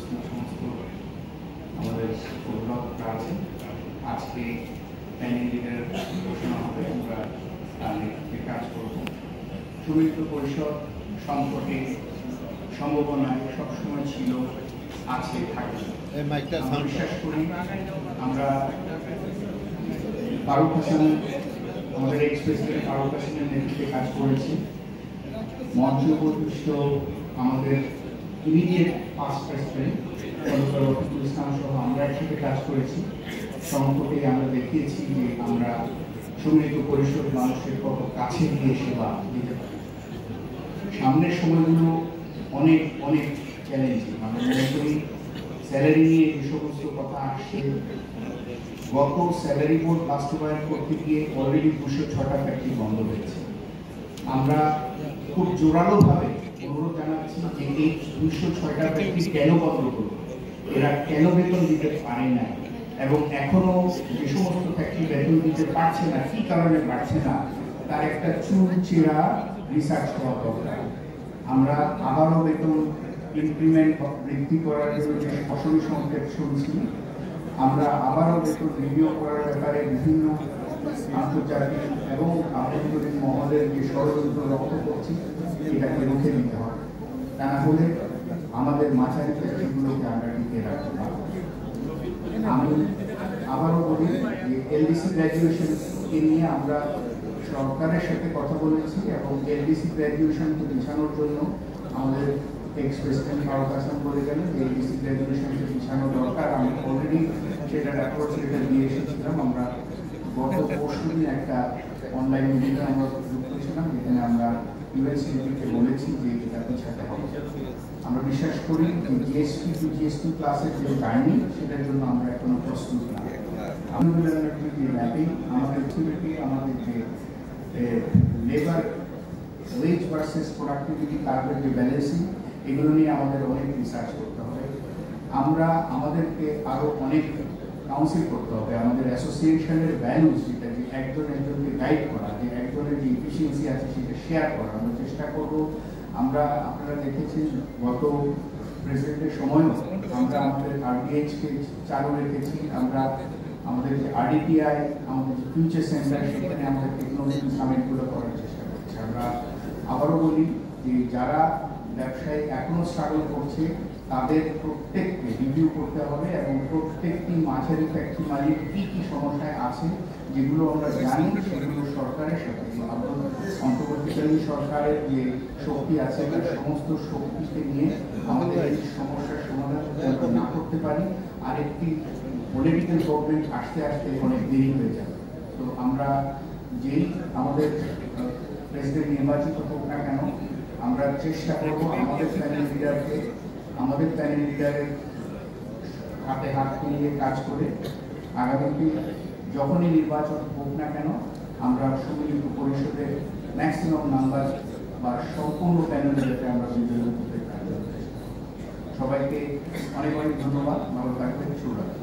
উপস্থিত সমস্ত আমাদের অভিভাবকরা আছেন। আজকে প্যানেল লিডার ঘোষণা হবে, আমরা তার নেতৃত্বে কাজ করব। সুমিলিত পরিষদ সংকটে সম্ভাবনায় সবসময় ছিল, আছে, থাকবে। আমরা বিশ্বাস করি আমরা ফারুক হাসান, আমাদের এক্সপ্রেসিডেন্ট ফারুক হাসানের নেতৃত্বে কাজ করেছি। মঞ্চে উপবিষ্ট আমাদের immediate past president Rafiqul Islam সহ আমরা একসাথে কাজ করেছি। সংকটে আমরা দেখিয়েছি যে আমরা সুমিলিত পরিষদ মানুষের কত কাছে গিয়ে সেবা দিতে পারি। সামনের সময়গুলো অনেক অনেক চ্যালেঞ্জিং। আমরা মনে করি স্যালারি নিয়ে যে সমস্ত কথা আসছে, গত স্যালারি বোর্ড বাস্তবায়ন করতে গিয়ে অলরেডি 206টা ফ্যাক্টরি বন্ধ হয়েছে। আমরা খুব জোরালোভাবে অনুরোধ জানাচ্ছি যে এই 206টা ফ্যাক্টরি কেন বন্ধ করবো, এরা কেন বেতন দিতে পারে না, এবং এখনো যে সমস্ত ফ্যাক্টরি বেতন দিতে পারছে না, কি কারণে পারছে না, তার একটা চুলচেরা রিসার্চ করা দরকার। আমরা আবারও বেতন ইনক্রিমেন্ট বৃদ্ধি করার জন্য যে ফসলি সংকেত শুনছি, আমরা আবারও বেতন রিভিউ করার ব্যাপারে বিভিন্ন আন্তর্জাতিক এবং আন্তর্জাতিক মহলের যে ষড়যন্ত্র লক্ষ্য করছি, এটাকে রুখে দিতে হবে। তা না হলে আমাদের মাঝারি ফ্যাক্টরিগুলোকে আমরা টিকে রাখতে পারব। আমি আবারও বলি যে এলডিসি গ্র্যাজুয়েশনকে নিয়ে আমরা সরকারের সাথে কথা বলেছি, এবং এলডিসি গ্র্যাজুয়েশনকে বিছানোর জন্য আমাদের এক্স প্রেসিডেন্ট ফারুক হাসান বলে গেলেন যে এলডিসি গ্র্যাজুয়েশনকে বিছানো দরকার। আমি অলরেডি সেটার অ্যাপ্রোচ লেটার দিয়ে এসেছিলাম। আমরা গত পরশুদিন একটা অনলাইন মিটিংয়ে আমরা যুক্ত ছিলাম, যেখানে আমরা ইউএনসিটিকে বলেছি যে এটা পিছাতে হবে। আমরা বিশ্বাস করি যে জিএসটি টু জিএসটি ক্লাসের যে জার্নি, সেটার জন্য আমরা এখনো প্রস্তুত না। আমাদের যে ম্যাপিং, আমাদের অ্যাক্টিভিটি, আমাদের যে লেবার ওয়েজ ভার্সেস প্রোডাক্টিভিটি কার্ভের যে ব্যালেন্সিং, এগুলো নিয়ে আমাদের অনেক রিসার্চ করতে হবে। আমরা আমাদেরকে আরো অনেক কাউন্সিল করতে হবে। আমাদের অ্যাসোসিয়েশনের ভ্যালুজ, যেটা যে একজন একজনকে গাইড করা, যে একজনের যে এফিসিয়েন্সি আছে সেটা শেয়ার করা, আমরা চেষ্টা করব। আমরা আপনারা দেখেছেন গত প্রেসিডেন্টের সময়ও আমরা আমাদের আরডিএইচকে চালু রেখেছি। আমরা আমাদের যে আরডিপিআই, আমাদের যে ফিউচার সেন্টার, সেখানে আমাদের টেকনোলজি সামিটগুলো করার চেষ্টা করছি। আমরা আবারও বলি যে যারা ব্যবসায়ী এখনো স্ট্রাগল করছে, তাদের প্রত্যেককে রিভিউ করতে হবে, এবং প্রত্যেকটি মাঝারি ফ্যাক্টরি মালিক কি কি সমস্যায় আছে, যেগুলো আমরা জানি, সেগুলো সরকারের সাথে অন্তর্বর্তীকালীন সরকারের যে শক্তি আছে, তার সমস্ত শক্তিকে নিয়ে আমাদের এই সমস্যার সমাধান আমরা না করতে পারি, আরেকটি পলিটিক্যাল গভর্নমেন্ট আসতে আসতে অনেক দেরি হয়ে যাবে। তো আমরা যেই আমাদের প্রেসিডেন্ট নির্বাচিত হোক না কেন, আমরা চেষ্টা করব আমাদের প্যানেল লিডারের হাতে হাত মিলিয়ে কাজ করে আগামীতে যখনই নির্বাচন হোক না কেন, আমরা সুমিলিত পরিষদের ম্যাক্সিমাম নাম্বার বা সম্পূর্ণ প্যানেল লিডারকে আমরা বিজয়ী করতে পারি। সবাইকে অনেক অনেক ধন্যবাদ। ভালো থাকবেন। শুভরাত্রি।